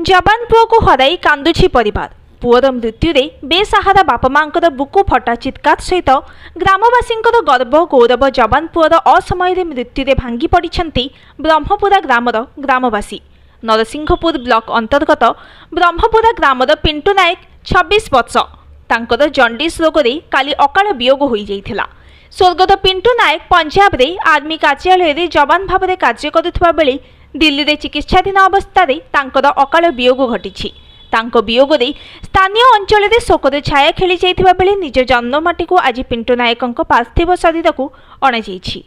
जवान पुओ को हराई कांदुछि परिवार। पुअर मृत्युरे बेसहारा बापा मांकर बुकु फटा चित्कार सहित ग्रामवासी गर्व गौरव जवान पुअर असमय मृत्युरे भांगी पड़िछन्ति ब्रह्मपुरा ग्रामर ग्रामवासी। नरसिंहपुर ब्लॉक अंतर्गत ब्रह्मपुरा ग्रामर पिंटू नायक 26 वर्ष तांकर जंडिस रोगरे काली अकाल वियोग हो जाइथिला। स्वर्गत पिंटू नायक पंजाब रे आर्मी कार्यालय रे जवान भाव में कार्य करुवा बेले दिल्ली रे चिकित्साधीन अवस्था तांकर अकाल वियोग घटी। तांको वियोगरे स्थानीय अंचल में शोकर छाया खेली जाइथिबा बेले निज जन्ममाटी को आज पिंटू नायक पार्थिव शरीर को अणाଯାଇଛି।